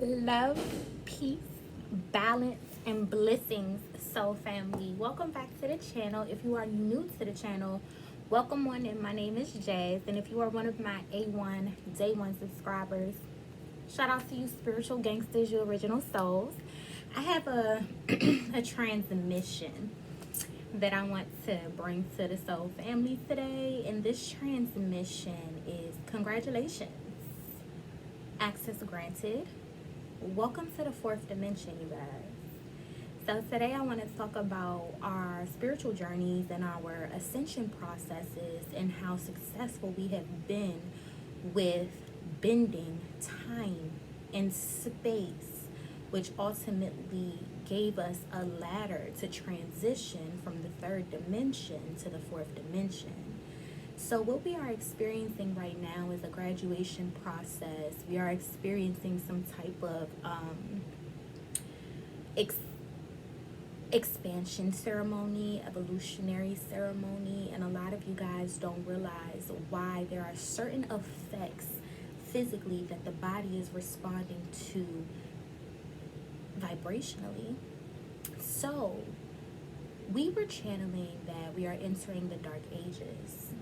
Love, peace, balance, and blessings, soul family. Welcome back to the channel. If you are new to the channel, welcome on in. My name is Jazz, and if you are one of my A1 Day 1 subscribers, shout out to you spiritual gangsters, you original souls. I have a a transmission that I want to bring to the soul family today, and this transmission is congratulations, access granted. Welcome to the fourth dimension, you guys. So today I want to talk about our spiritual journeys and our ascension processes and how successful we have been with bending time and space, which ultimately gave us a ladder to transition from the third dimension to the fourth dimension. So what we are experiencing right now is a graduation process. We are experiencing some type of expansion ceremony, evolutionary ceremony, and a lot of you guys don't realize why there are certain effects physically that the body is responding to vibrationally. So we were channeling that we are entering the dark ages.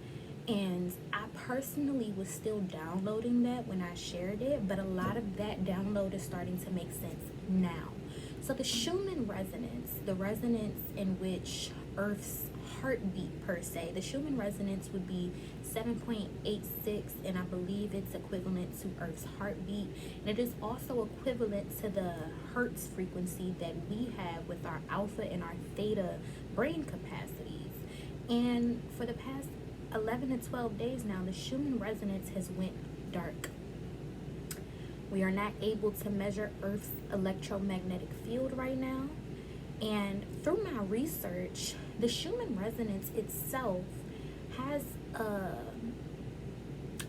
And I personally was still downloading that when I shared it, but a lot of that download is starting to make sense now. So the Schumann resonance, the resonance in which Earth's heartbeat per se, the Schumann resonance would be 7.86, and I believe it's equivalent to Earth's heartbeat. And it is also equivalent to the Hertz frequency that we have with our alpha and our theta brain capacities. And for the past 11 to 12 days now, the Schumann resonance has went dark. We are not able to measure Earth's electromagnetic field right now. And through my research, the Schumann resonance itself has a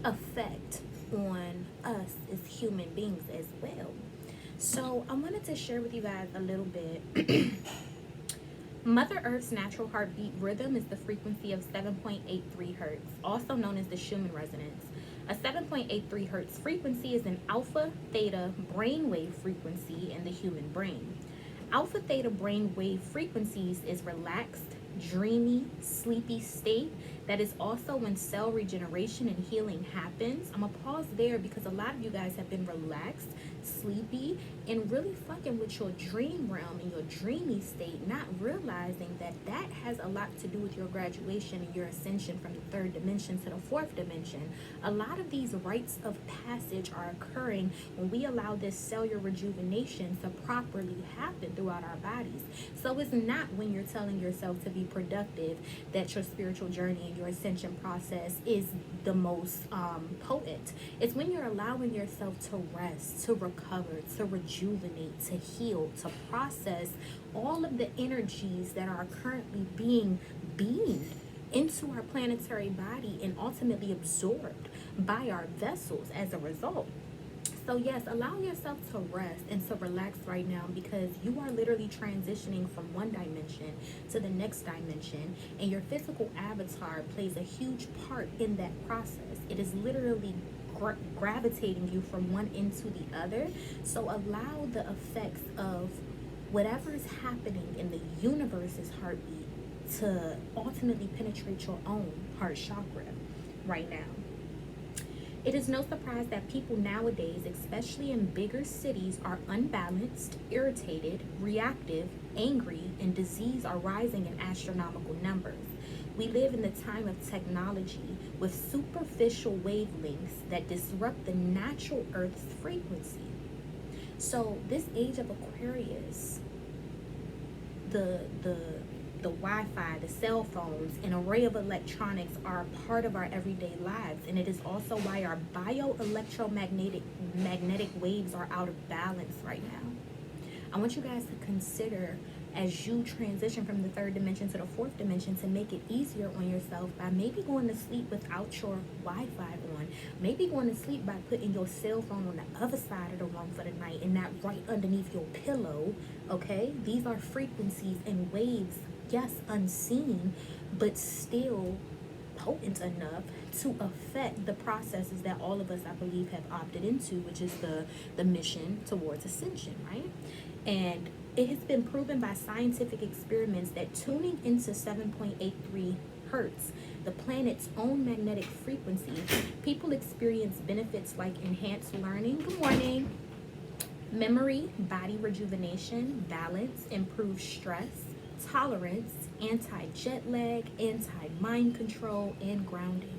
effect on us as human beings as well. So I wanted to share with you guys a little bit. Mother Earth's natural heartbeat rhythm is the frequency of 7.83 hertz, also known as the Schumann resonance. A 7.83 hertz frequency is an alpha theta brainwave frequency in the human brain. Alpha theta brainwave frequencies is relaxed, dreamy, sleepy state that is also when cell regeneration and healing happens. I'm gonna pause there because a lot of you guys have been relaxed, sleepy, and really fucking with your dream realm and your dreamy state, not realizing that that has a lot to do with your graduation and your ascension from the third dimension to the fourth dimension. A lot of these rites of passage are occurring when we allow this cellular rejuvenation to properly happen throughout our bodies. So it's not when you're telling yourself to be productive that your spiritual journey and your ascension process is the most potent. It's when you're allowing yourself to rest, to recover, to rejuvenate, to heal, to process all of the energies that are currently being beamed into our planetary body and ultimately absorbed by our vessels as a result. So yes, allow yourself to rest and to relax right now, because you are literally transitioning from one dimension to the next dimension, and your physical avatar plays a huge part in that process. It is literally gravitating you from one into the other. So allow the effects of whatever is happening in the universe's heartbeat to ultimately penetrate your own heart chakra right now. It is no surprise that people nowadays, especially in bigger cities, are unbalanced, irritated, reactive, angry, and disease are rising in astronomical numbers. We live in the time of technology with superficial wavelengths that disrupt the natural Earth's frequency. So this age of Aquarius, the Wi-Fi, the cell phones, an array of electronics are a part of our everyday lives, and it is also why our bioelectromagnetic waves are out of balance right now. I want you guys to consider, as you transition from the third dimension to the fourth dimension, to make it easier on yourself by maybe going to sleep without your Wi-Fi on, maybe going to sleep by putting your cell phone on the other side of the room for the night and not right underneath your pillow. Okay, these are frequencies and waves, yes, unseen, but still potent enough to affect the processes that all of us, I believe, have opted into, which is the mission towards ascension, right? And it has been proven by scientific experiments that tuning into 7.83 hertz, the planet's own magnetic frequency, people experience benefits like enhanced learning, good morning, memory, body rejuvenation, balance, improved stress, tolerance, anti-jet lag, anti-mind control, and grounding.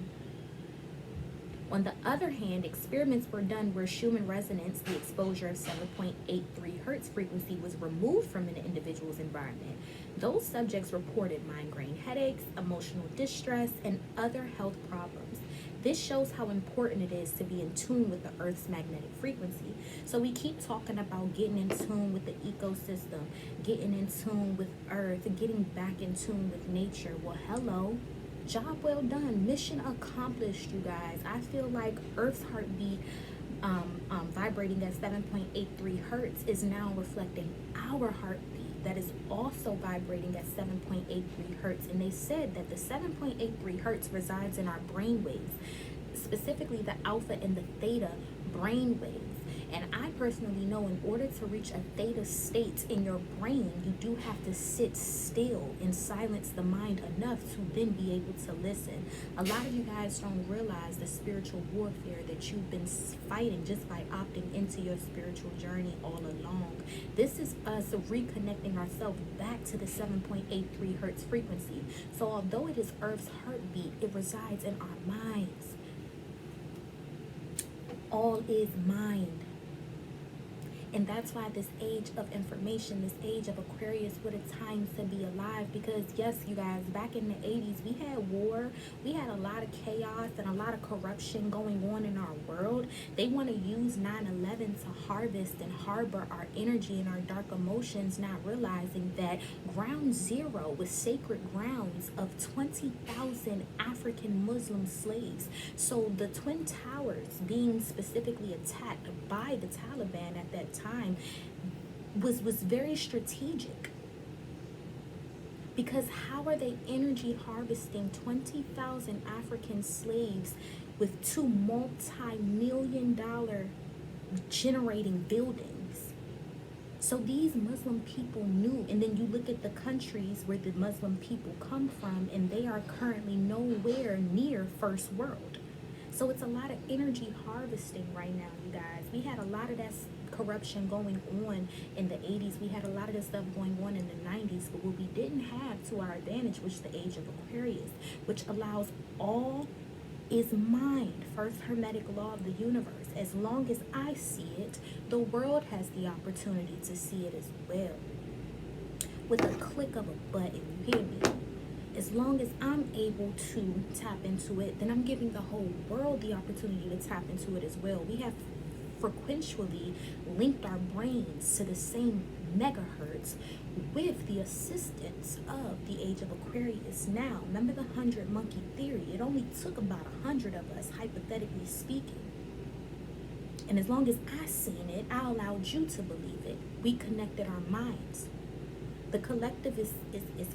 On the other hand, experiments were done where Schumann resonance, the exposure of 7.83 hertz frequency, was removed from an individual's environment. Those subjects reported migraine headaches, emotional distress, and other health problems. This shows how important it is to be in tune with the Earth's magnetic frequency. So we keep talking about getting in tune with the ecosystem, getting in tune with Earth, and getting back in tune with nature. Well, hello. Job well done. Mission accomplished, you guys. I feel like Earth's heartbeat vibrating at 7.83 hertz is now reflecting our heartbeat that is also vibrating at 7.83 hertz. And they said that the 7.83 hertz resides in our brain waves, specifically the alpha and the theta brain waves. And I personally know in order to reach a theta state in your brain, you do have to sit still and silence the mind enough to then be able to listen. A lot of you guys don't realize the spiritual warfare that you've been fighting just by opting into your spiritual journey all along. This is us reconnecting ourselves back to the 7.83 hertz frequency. So although it is Earth's heartbeat, it resides in our minds. All is mind. And that's why this age of information, this age of Aquarius, what a time to be alive. Because yes, you guys, back in the 80s, we had war. We had a lot of chaos and a lot of corruption going on in our world. They want to use 9/11 to harvest and harbor our energy and our dark emotions, not realizing that ground zero was sacred grounds of 20,000 African Muslim slaves. So the Twin Towers being specifically attacked by the Taliban at that time was very strategic, because how are they energy harvesting 20,000 African slaves with two multi-million-dollar generating buildings? So these Muslim people knew. And then you look at the countries where the Muslim people come from, and they are currently nowhere near first world. So it's a lot of energy harvesting right now, you guys. We had a lot of that corruption going on in the 80s. We had a lot of this stuff going on in the 90s. But what we didn't have to our advantage was the age of Aquarius, which allows all is mind. First Hermetic law of the universe. As long as I see it, the world has the opportunity to see it as well. With a click of a button, you hear me? As long as I'm able to tap into it, then I'm giving the whole world the opportunity to tap into it as well. We have frequentially linked our brains to the same megahertz with the assistance of the age of Aquarius. Now, remember the 100 monkey theory? It only took about 100 of us, hypothetically speaking. And as long as I seen it, I allowed you to believe it. We connected our minds. The collective is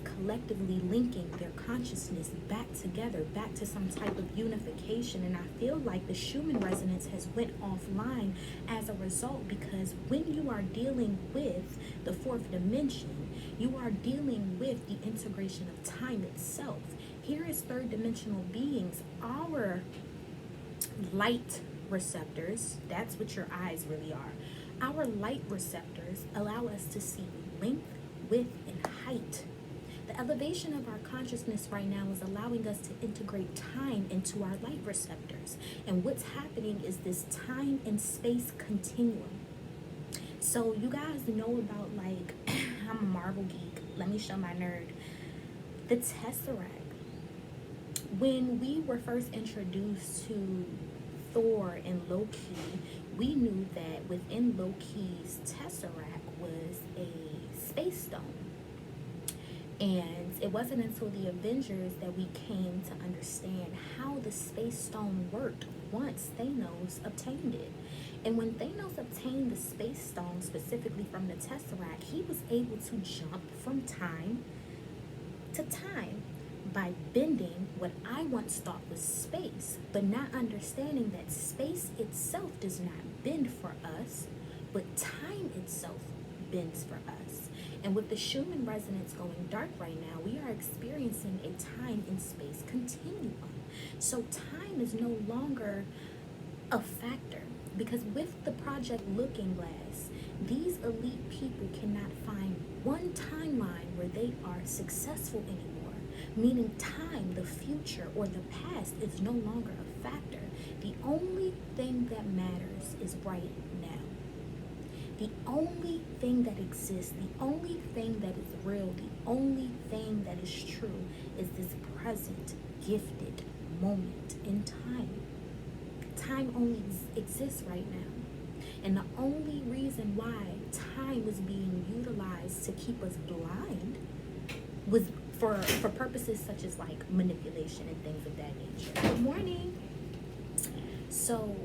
collectively linking their consciousness back together, back to some type of unification. And I feel like the Schumann resonance has went offline as a result, because when you are dealing with the fourth dimension, you are dealing with the integration of time itself. Here is third dimensional beings. Our light receptors, that's what your eyes really are. Our light receptors allow us to see length, width, and height. The elevation of our consciousness right now is allowing us to integrate time into our light receptors. And what's happening is this time and space continuum. So you guys know about, like, I'm a Marvel geek. Let me show my nerd. The Tesseract. When we were first introduced to Thor and Loki, we knew that within Loki's Tesseract was a space stone. And it wasn't until the Avengers that we came to understand how the space stone worked once Thanos obtained it. And when Thanos obtained the space stone, specifically from the Tesseract, he was able to jump from time to time by bending what I once thought was space, but not understanding that space itself does not bend for us, but time itself bends for us. And with the Schumann resonance going dark right now, we are experiencing a time and space continuum. So time is no longer a factor, because with the Project Looking Glass, these elite people cannot find one timeline where they are successful anymore, meaning time, the future, or the past is no longer a factor. The only thing that matters is right now. The only thing that exists, the only thing that is real, the only thing that is true is this present, gifted moment in time. Time only exists right now. And the only reason why time was being utilized to keep us blind was for purposes such as like manipulation and things of that nature. Good morning. So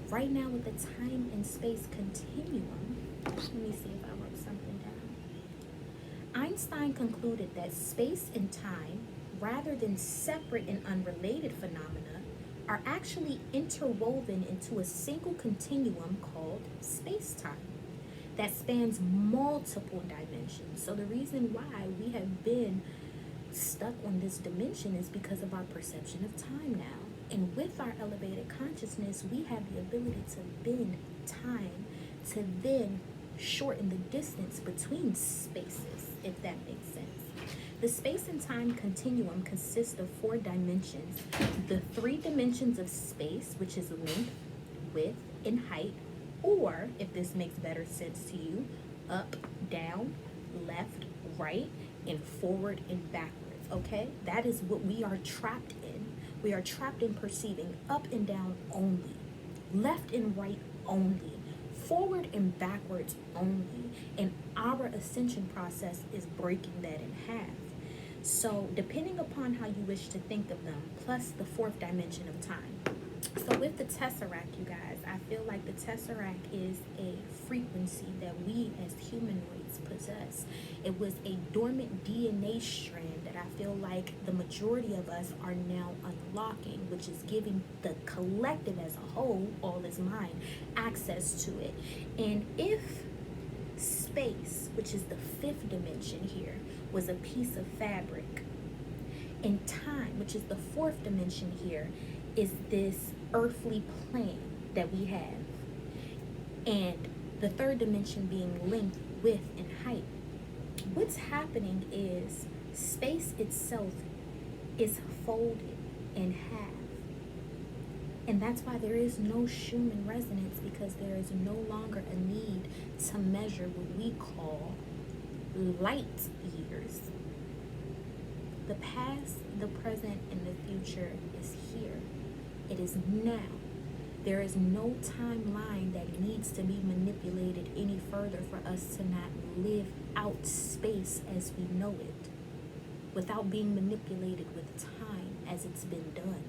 right now with the time and space continuum, let me see if I wrote something down. Einstein concluded that space and time, rather than separate and unrelated phenomena, are actually interwoven into a single continuum called space-time that spans multiple dimensions. So the reason why we have been stuck on this dimension is because of our perception of time now. And with our elevated consciousness, we have the ability to bend time to then shorten the distance between spaces, if that makes sense. The space and time continuum consists of 4 dimensions. The 3 dimensions of space, which is length, width, and height, or, if this makes better sense to you, up, down, left, right, and forward and backwards, okay? That is what we are trapped in. We are trapped in perceiving up and down only, left and right only, forward and backwards only, and our ascension process is breaking that in half. So depending upon how you wish to think of them, plus the 4th dimension of time. So with the Tesseract, you guys, I feel like the Tesseract is a frequency that we as humanoids possess. It was a dormant DNA strand that I feel like the majority of us are now unlocking, which is giving the collective as a whole, all is mind, access to it. And if space, which is the 5th dimension here, was a piece of fabric, and time, which is the 4th dimension here, is this earthly plane that we have, and the 3rd dimension being length, width, and height, what's happening is space itself is folded in half. And that's why there is no Schumann resonance, because there is no longer a need to measure what we call light years. The past, the present, and the future is here. It is now. There is no timeline that needs to be manipulated any further for us to not live out space as we know it, without being manipulated with time as it's been done.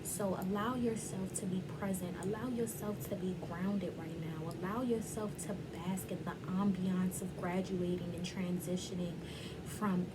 So allow yourself to be present. Allow yourself to be grounded right now. Allow yourself to bask in the ambiance of graduating and transitioning from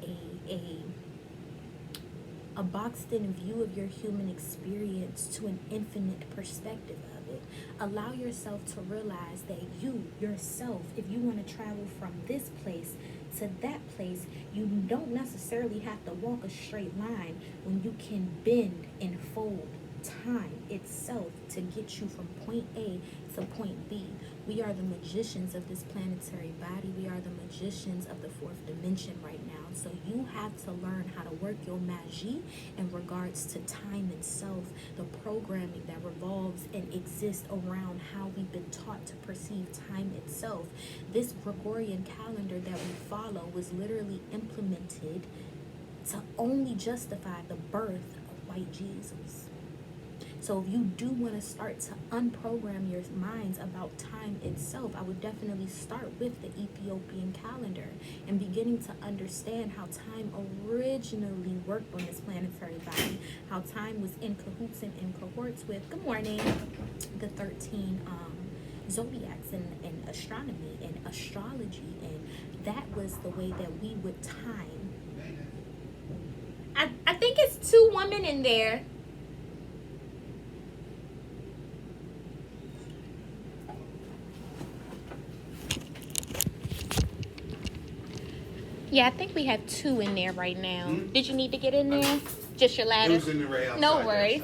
a boxed-in view of your human experience to an infinite perspective of it. Allow yourself to realize that you, yourself, if you want to travel from this place to that place, you don't necessarily have to walk a straight line when you can bend and fold time itself to get you from point A to point B. We are the magicians of this planetary body. We are the magicians of the 4th dimension right now. So you have to learn how to work your magie in regards to time itself, the programming that revolves and exists around how we've been taught to perceive time itself. This Gregorian calendar that we follow was literally implemented to only justify the birth of white Jesus. So if you do want to start to unprogram your minds about time itself, I would definitely start with the Ethiopian calendar and beginning to understand how time originally worked on this planetary body, how time was in cahoots and in cohorts with, good morning, the 13 zodiacs and astronomy and astrology, and that was the way that we would time I think it's 2 women in there. Yeah, I think we have 2 in there right now. Did you need to get in there? Just your ladder? It was in the right outside. No worries.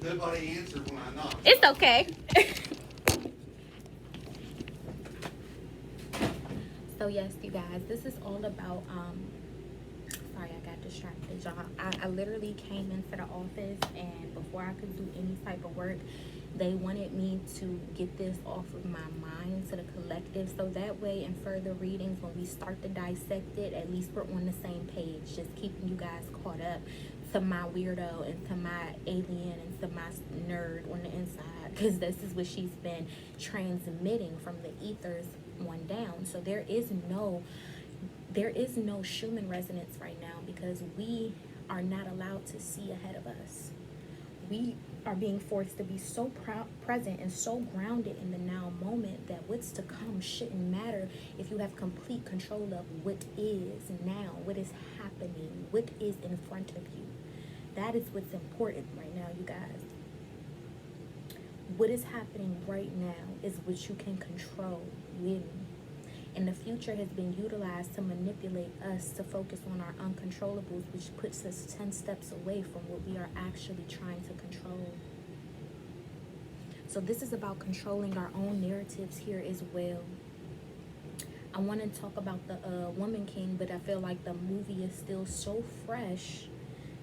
Nobody answered when I knocked. It's okay. So yes, you guys, this is all about sorry, I got distracted, y'all. I literally came into the office, and before I could do any type of work, they wanted me to get this off of my mind to the collective, so that way in further readings, when we start to dissect it, at least we're on the same page, just keeping you guys caught up to my weirdo and to my alien and to my nerd on the inside, because this is what she's been transmitting from the ethers on down. So there is no Schumann resonance right now, because we are not allowed to see ahead of us. We are being forced to be so present and so grounded in the now moment that what's to come shouldn't matter if you have complete control of what is now, what is happening, what is in front of you. That is what's important right now, you guys. What is happening right now is what you can control, really. And the future has been utilized to manipulate us to focus on our uncontrollables, which puts us 10 steps away from what we are actually trying to control. So this is about controlling our own narratives here as well. I want to talk about the Woman King, but I feel like the movie is still so fresh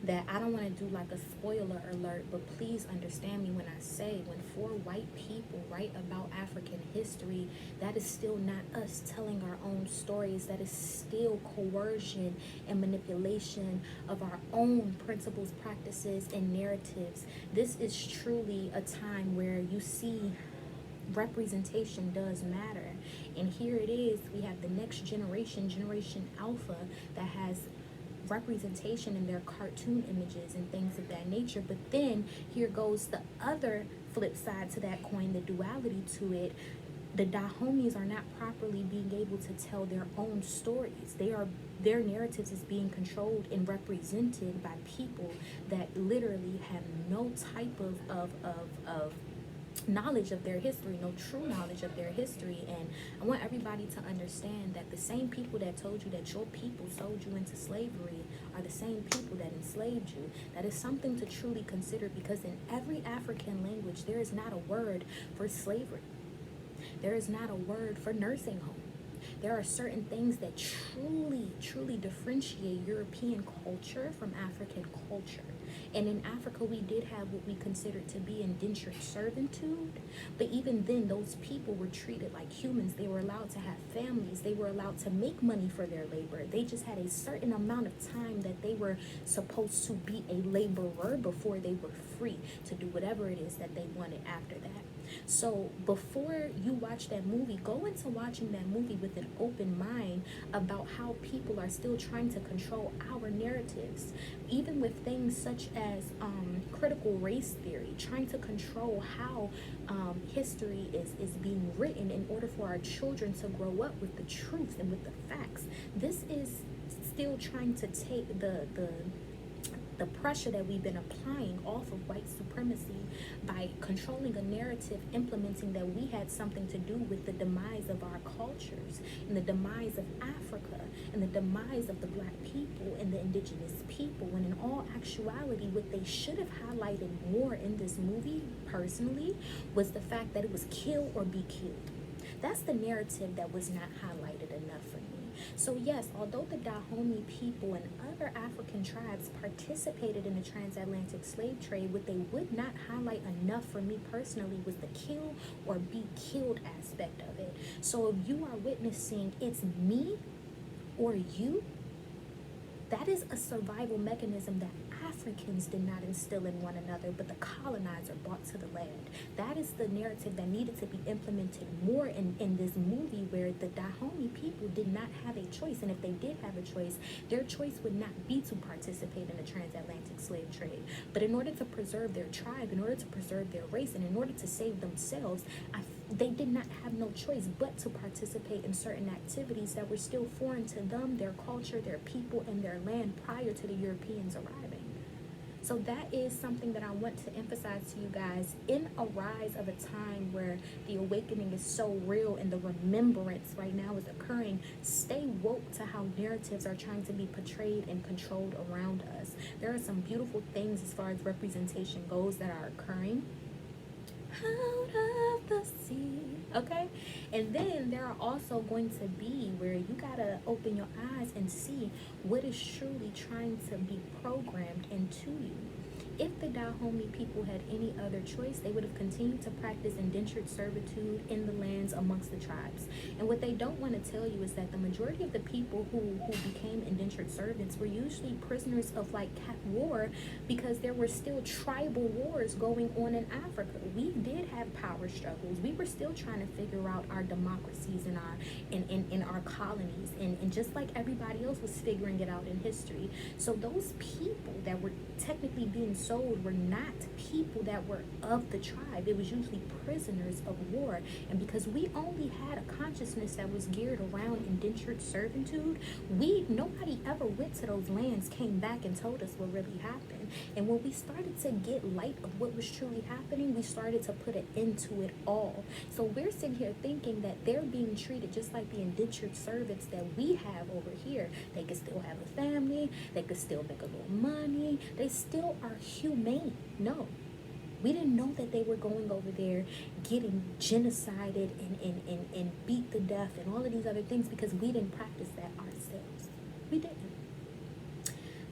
that I don't want to do like a spoiler alert, but please understand me when I say, when 4 white people write about African history, that is still not us telling our own stories. That is still coercion and manipulation of our own principles, practices, and narratives. This is truly a time where you see representation does matter. And here it is, we have the next generation, Generation Alpha, that has representation in their cartoon images and things of that nature. But then here goes the other flip side to that coin, the duality to it. The Dahomies are not properly being able to tell their own stories. Their narratives is being controlled and represented by people that literally have no type of knowledge of their history, no true knowledge of their history. And I want everybody to understand that the same people that told you that your people sold you into slavery are the same people that enslaved you. That is something to truly consider, because in every African language there is not a word for slavery. There is not a word for nursing home. There are certain things that truly differentiate European culture from African culture. And in Africa, we did have what we considered to be indentured servitude. But even then, those people were treated like humans. They were allowed to have families. They were allowed to make money for their labor. They just had a certain amount of time that they were supposed to be a laborer before they were free to do whatever it is that they wanted after that. So before you watch that movie, go into watching that movie with an open mind about how people are still trying to control our narratives, even with things such as critical race theory, trying to control how history is being written in order for our children to grow up with the truth and with the facts. This is still trying to take the pressure that we've been applying off of white supremacy by controlling a narrative, implementing that we had something to do with the demise of our cultures and the demise of Africa and the demise of the black people and the indigenous people, when in all actuality what they should have highlighted more in this movie, personally, was the fact that it was kill or be killed. That's the narrative that was not highlighted enough for me. So yes, although the Dahomey people and other African tribes participated in the transatlantic slave trade, what they would not highlight enough for me personally was the kill or be killed aspect of it. So if you are witnessing it's me or you, that is a survival mechanism that Africans did not instill in one another, but the colonizer brought to the land. That is the narrative that needed to be implemented more in this movie, where the Dahomey people did not have a choice. And if they did have a choice, their choice would not be to participate in the transatlantic slave trade. But in order to preserve their tribe, in order to preserve their race, and in order to save themselves, they did not have no choice but to participate in certain activities that were still foreign to them, their culture, their people, and their land prior to the Europeans arriving. So that is something that I want to emphasize to you guys. In a rise of a time where the awakening is so real and the remembrance right now is occurring, stay woke to how narratives are trying to be portrayed and controlled around us. There are some beautiful things as far as representation goes that are occurring out of the sea, okay? And then there are also going to be where you gotta open your eyes and see what is truly trying to be programmed into you. If the Dahomey people had any other choice, they would have continued to practice indentured servitude in the lands amongst the tribes. And what they don't want to tell you is that the majority of the people who became indentured servants were usually prisoners of like war, because there were still tribal wars going on in Africa. We did have power struggles. We were still trying to figure out our democracies and our colonies, and just like everybody else was figuring it out in history. So those people that were technically being sold were not people that were of the tribe. It was usually prisoners of war. And because we only had a consciousness that was geared around indentured servitude, nobody ever went to those lands, came back and told us what really happened. And when we started to get light of what was truly happening, we started to put an end to it all. So we're sitting here thinking that they're being treated just like the indentured servants that we have over here. They could still have a family, they could still make a little money, they still are humane. No, we didn't know that they were going over there getting genocided and beat to death and all of these other things, because we didn't practice that ourselves. We didn't.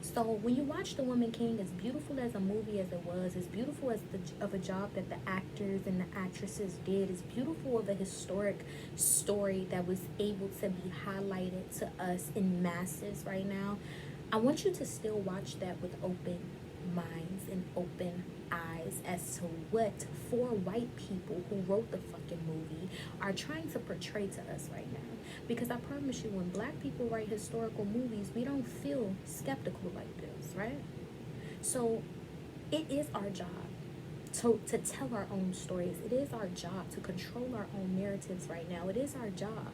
So when you watch The Woman King, as beautiful as a movie as it was, as beautiful as of a job that the actors and the actresses did, as beautiful of a historic story that was able to be highlighted to us in masses right now, I want you to still watch that with open minds and open eyes as to what 4 white people who wrote the fucking movie are trying to portray to us right now. Because I promise you, when black people write historical movies, we don't feel skeptical like this, right? So it is our job to tell our own stories. It is our job to control our own narratives right now. It is our job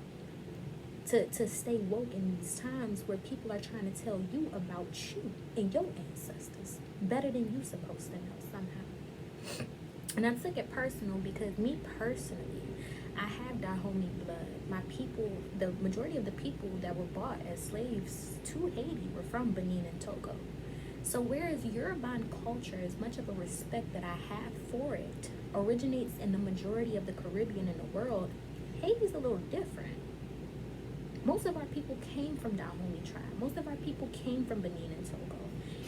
to stay woke in these times where people are trying to tell you about you and your ancestors better than you supposed to know somehow. And I took it personal because me personally, I have Dahomey blood. My people, the majority of the people that were bought as slaves to Haiti were from Benin and Togo. So whereas Yoruban culture, as much of a respect that I have for it, originates in the majority of the Caribbean in the world, Haiti's a little different. Most of our people came from Dahomey tribe. Most of our people came from Benin and Togo.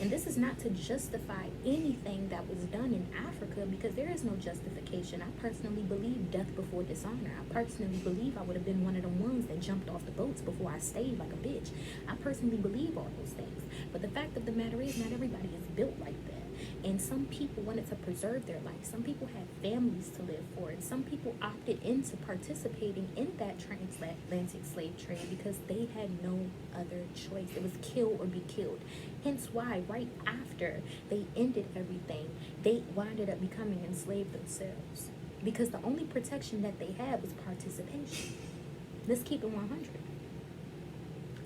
And this is not to justify anything that was done in Africa, because there is no justification. I personally believe death before dishonor. I personally believe I would have been one of the ones that jumped off the boats before I stayed like a bitch. I personally believe all those things. But the fact of the matter is, not everybody is built like that. And some people wanted to preserve their life. Some people had families to live for. And some people opted into participating in that transatlantic slave trade because they had no other choice. It was kill or be killed. Hence why right after they ended everything, they winded up becoming enslaved themselves. Because the only protection that they had was participation. Let's keep it 100.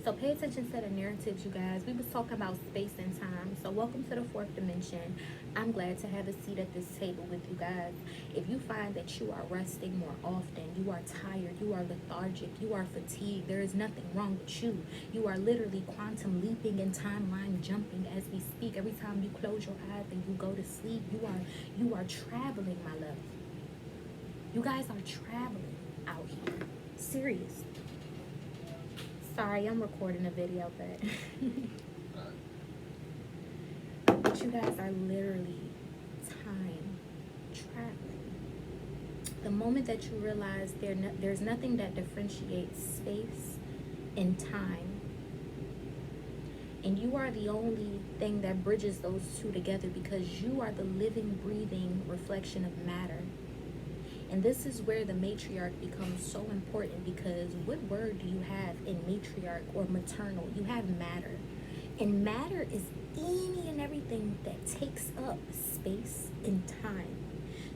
So pay attention to the narratives, you guys. We was talking about space and time. So welcome to the 4th dimension. I'm glad to have a seat at this table with you guys. If you find that you are resting more often, you are tired, you are lethargic, you are fatigued, there is nothing wrong with you. You are literally quantum leaping and timeline jumping as we speak. Every time you close your eyes and you go to sleep, you are traveling, my love. You guys are traveling out here. Serious. Sorry, I'm recording a video, but you guys are literally time traveling. The moment that you realize there's nothing that differentiates space and time, and you are the only thing that bridges those two together, because you are the living, breathing reflection of matter. And this is where the matriarch becomes so important, because what word do you have in matriarch or maternal? You have matter. And matter is any and everything that takes up space and time.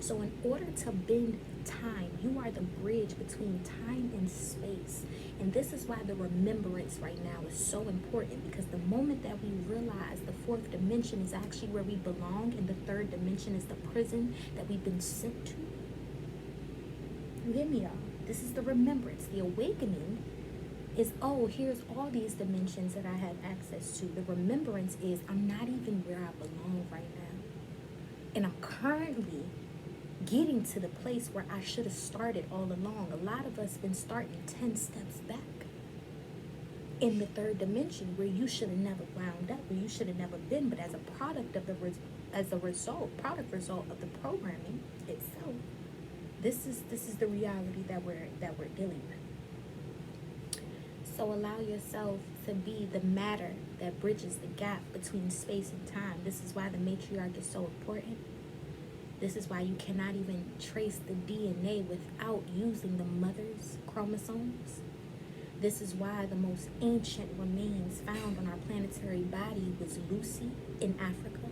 So in order to bend time, you are the bridge between time and space. And this is why the remembrance right now is so important, because the moment that we realize the fourth dimension is actually where we belong and the third dimension is the prison that we've been sent to. You hear me, y'all? This is the remembrance. The awakening is, oh, here's all these dimensions that I have access to. The remembrance is, I'm not even where I belong right now. And I'm currently getting to the place where I should have started all along. A lot of us been starting 10 steps back in the third dimension, where you should have never wound up, where you should have never been. But as a product of product result of the programming itself, this is the reality that we're dealing with. So allow yourself to be the matter that bridges the gap between space and time. This is why the matriarch is so important. This is why you cannot even trace the DNA without using the mother's chromosomes. This is why the most ancient remains found on our planetary body was Lucy in Africa.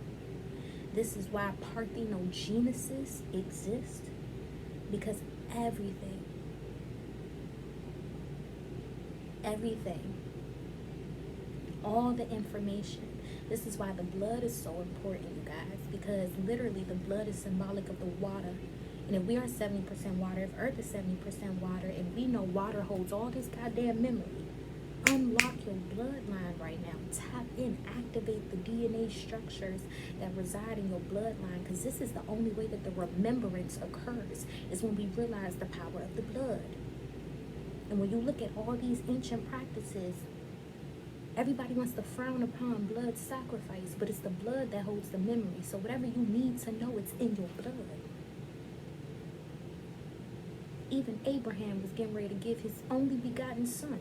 This is why parthenogenesis exists, because everything, all the information. This is why the blood is so important, you guys, because literally the blood is symbolic of the water. And if we are 70% water, if Earth is 70% water, and we know water holds all this goddamn memory, unlock your bloodline right now. Tap in, activate the DNA structures that reside in your bloodline, because this is the only way that the remembrance occurs, is when we realize the power of the blood. And when you look at all these ancient practices, everybody wants to frown upon blood sacrifice, but it's the blood that holds the memory. So whatever you need to know, it's in your blood. Even Abraham was getting ready to give his only begotten son.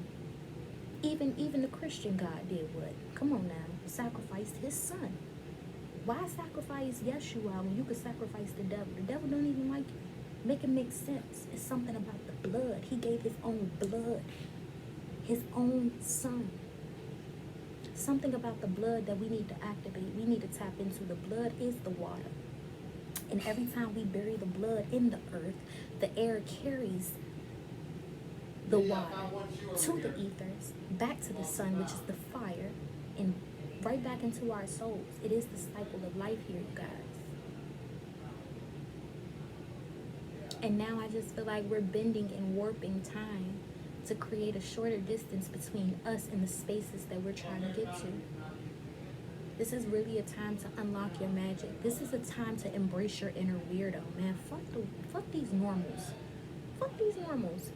Even the Christian God did what? Come on now, sacrificed his son. Why sacrifice Yeshua when you could sacrifice the devil? The devil don't even like you. Make it make sense. It's something about the blood. He gave his own blood, his own son. Something about the blood that we need to activate. We need to tap into. The blood is the water. And every time we bury the blood in the earth, the air carries the water to the ethers, back to the sun, which is the fire, and right back into our souls. It is the cycle of life here, you guys. And now I just feel like we're bending and warping time to create a shorter distance between us and the spaces that we're trying to get to. This is really a time to unlock your magic. This is a time to embrace your inner weirdo, man. Fuck these normals. Fuck these normals.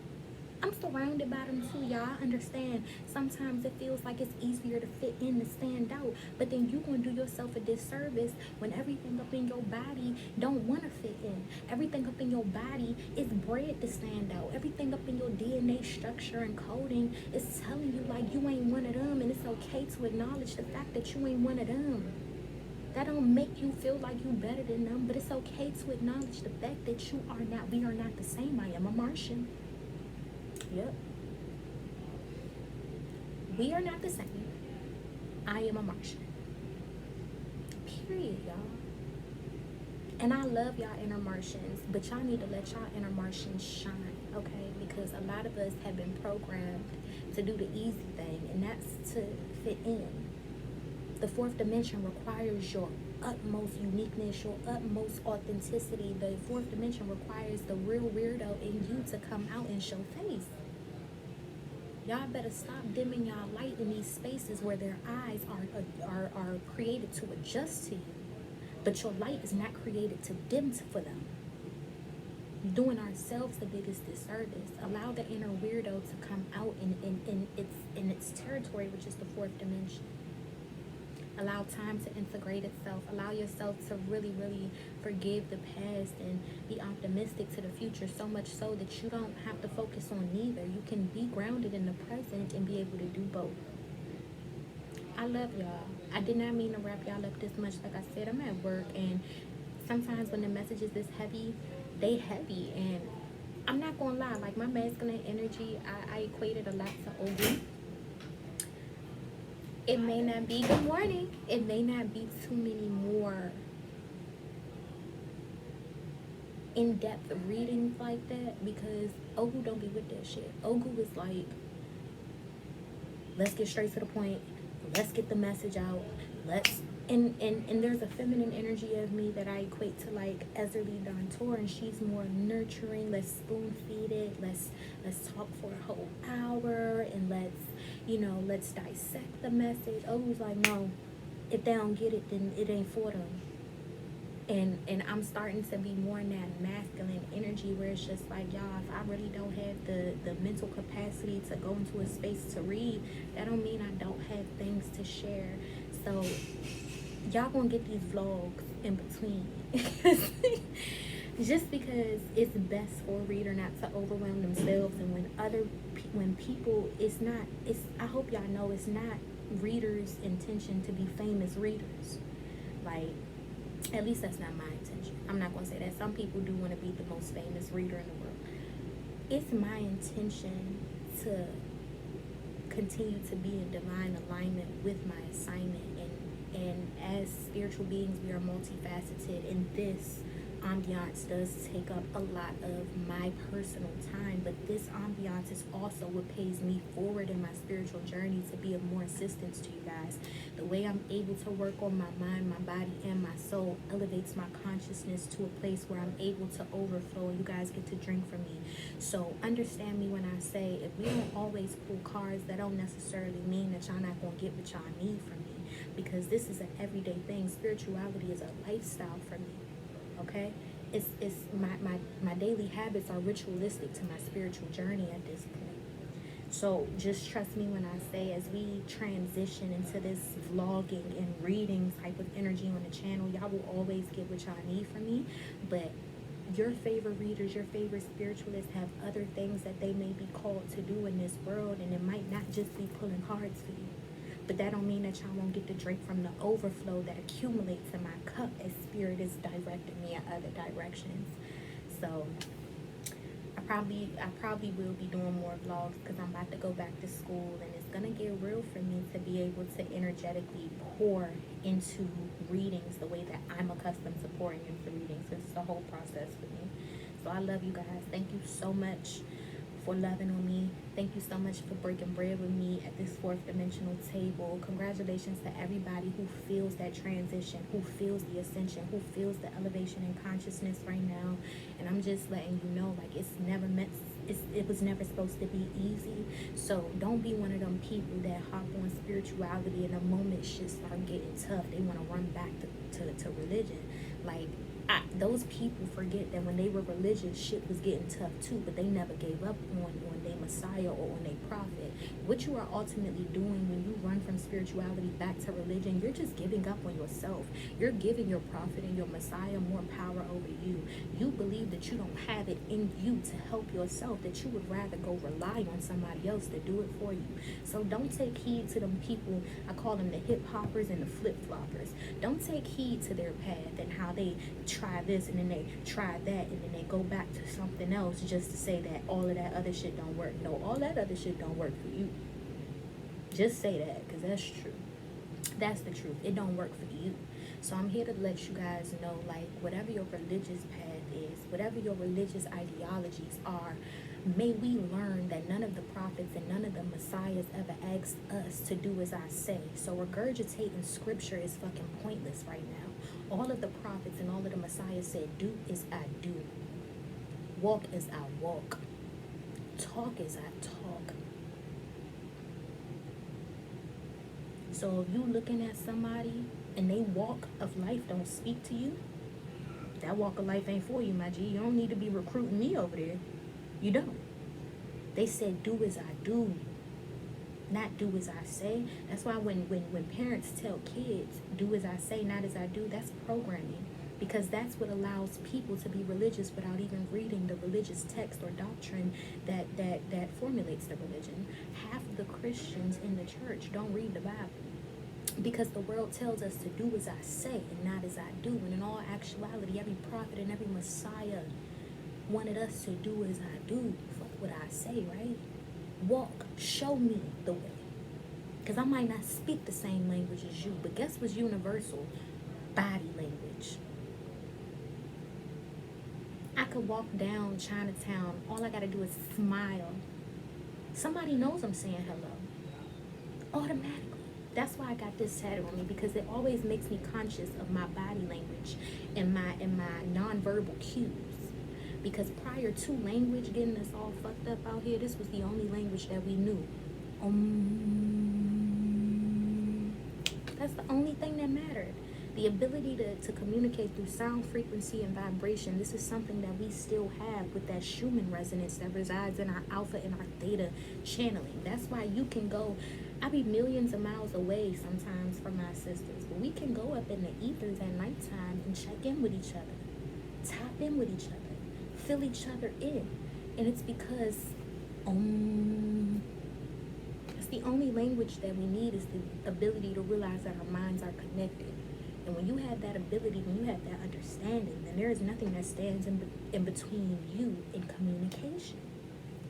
I'm surrounded by them too, y'all. I understand sometimes it feels like it's easier to fit in, to stand out, but then you're going to do yourself a disservice when everything up in your body don't want to fit in. Everything up in your body is bred to stand out. Everything up in your DNA structure and coding is telling you like you ain't one of them, and it's okay to acknowledge the fact that you ain't one of them. That don't make you feel like you better than them, but it's okay to acknowledge the fact that you are not, we are not the same. I am a Martian. Yep. We are not the same. I am a Martian. Period, y'all. And I love y'all inner Martians, but y'all need to let y'all inner Martians shine, okay? Because a lot of us have been programmed to do the easy thing, and that's to fit in. The fourth dimension requires your utmost uniqueness, your utmost authenticity. The fourth dimension requires the real weirdo in you to come out and show face. Y'all better stop dimming y'all light in these spaces where their eyes are created to adjust to you, but your light is not created to dim for them. Doing ourselves the biggest disservice. Allow the inner weirdo to come out in its territory, which is the fourth dimension. Allow time to integrate itself. Allow yourself to really, really forgive the past and be optimistic to the future, so much so that you don't have to focus on neither. You can be grounded in the present and be able to do both. I love y'all. I did not mean to wrap y'all up this much. Like I said, I'm at work, and sometimes when the message is this heavy, they heavy. And I'm not gonna lie, like my masculine energy, I equated a lot to Ogun. It may not be, good morning, it may not be too many more in-depth readings like that, because Ogu don't be with that shit. Ogu is like, let's get straight to the point. Let's get the message out. Let's and there's a feminine energy of me that I equate to like Ezerly Dontour, and she's more nurturing. Let's spoon feed it. Let's talk for a whole hour, and let's dissect the message. Ogu's like, no, if they don't get it, then it ain't for them. And I'm starting to be more in that masculine energy where it's just like, y'all, if I really don't have the mental capacity to go into a space to read, that don't mean I don't have things to share. So y'all gonna get these vlogs in between. Just because it's best for a reader not to overwhelm themselves, and when people, I hope y'all know it's not readers' intention to be famous readers. Like, at least that's not my intention. I'm not going to say that. Some people do want to be the most famous reader in the world. It's my intention to continue to be in divine alignment with my assignment. And as spiritual beings, we are multifaceted. And this ambiance does take up a lot of my personal time, but this ambiance is also what pays me forward in my spiritual journey to be of more assistance to you guys. The way I'm able to work on my mind, my body, and my soul elevates my consciousness to a place where I'm able to overflow, and you guys get to drink from me. So understand me when I say, if we don't always pull cards, that don't necessarily mean that y'all not gonna get what y'all need from me, because this is an everyday thing. Spirituality is a lifestyle for me. Okay, it's my daily habits are ritualistic to my spiritual journey at this point. So just trust me when I say, as we transition into this vlogging and reading type of energy on the channel, y'all will always get what y'all need from me. But your favorite readers, your favorite spiritualists have other things that they may be called to do in this world, and it might not just be pulling cards for you. But that don't mean that y'all won't get to drink from the overflow that accumulates in my cup as spirit is directing me in other directions. So I probably will be doing more vlogs, because I'm about to go back to school, and it's gonna get real for me to be able to energetically pour into readings the way that I'm accustomed to pouring into readings. It's the whole process for me. So I love you guys. Thank you so much for loving on me. Thank you so much for breaking bread with me at this fourth dimensional table. Congratulations to everybody who feels that transition, who feels the ascension, who feels the elevation in consciousness right now. And I'm just letting you know, like, it was never supposed to be easy. So don't be one of them people that hop on spirituality and the moment shit start getting tough, they want to run back to religion. Like, those people forget that when they were religious, shit was getting tough too, but they never gave up on their Messiah or on their prophet. What you are ultimately doing when you run from spirituality back to religion, you're just giving up on yourself. You're giving your prophet and your Messiah more power over you. You believe that you don't have it in you to help yourself, that you would rather go rely on somebody else to do it for you. So don't take heed to them people, I call them the hip hoppers and the flip floppers. Don't take heed to their path and how they try this and then they try that and then they go back to something else just to say that all of that other shit don't work. No, all that other shit don't work for you. Just say that, because that's true. That's the truth. It don't work for you. So I'm here to let you guys know, like, whatever your religious path is, whatever your religious ideologies are, may we learn that none of the prophets and none of the messiahs ever asked us to do as I say. So regurgitating scripture is fucking pointless right now. All of the prophets and all of the messiahs said, do as I do. Walk as I walk. Talk as I talk. So if you looking at somebody and they walk of life don't speak to you, that walk of life ain't for you, my G. You don't need to be recruiting me over there. You don't. They said, do as I do, not do as I say. That's why when parents tell kids, do as I say, not as I do, that's programming. Because that's what allows people to be religious without even reading the religious text or doctrine that formulates the religion. Half of the Christians in the church don't read the Bible, because the world tells us to do as I say and not as I do. And in all actuality, every prophet and every messiah wanted us to do as I do. Fuck what I say, right? Walk, show me the way. Because I might not speak the same language as you, but guess what's universal? Body language. I could walk down Chinatown. All I gotta do is smile. Somebody knows I'm saying hello. Automatically. That's why I got this tattoo on me, because it always makes me conscious of my body language and my nonverbal cues. Because prior to language getting us all fucked up out here, this was the only language that we knew. That's the only thing that mattered. The ability to communicate through sound, frequency, and vibration. This is something that we still have with that Schumann resonance that resides in our alpha and our theta channeling. That's why you can go, I be millions of miles away sometimes from my sisters, but we can go up in the ethers at nighttime and check in with each other, tap in with each other, fill each other in. And it's because it's the only language that we need, is the ability to realize that our minds are connected. And when you have that ability, when you have that understanding, then there is nothing that stands in between you and communication.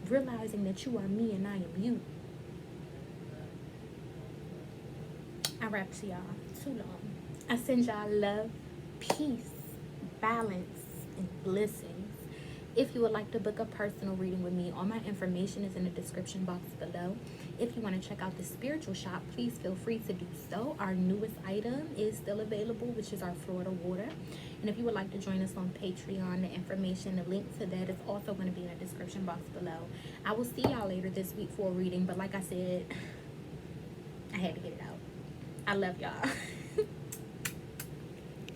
Realizing that you are me and I am you. I rap to y'all too long. I send y'all love, peace, balance, and blessings. If you would like to book a personal reading with me, all my information is in the description box below. If you want to check out the spiritual shop, please feel free to do so. Our newest item is still available, which is our Florida water. And if you would like to join us on Patreon, the information, the link to that is also going to be in the description box below. I will see y'all later this week for a reading, but like I said, I had to get it out. I love y'all.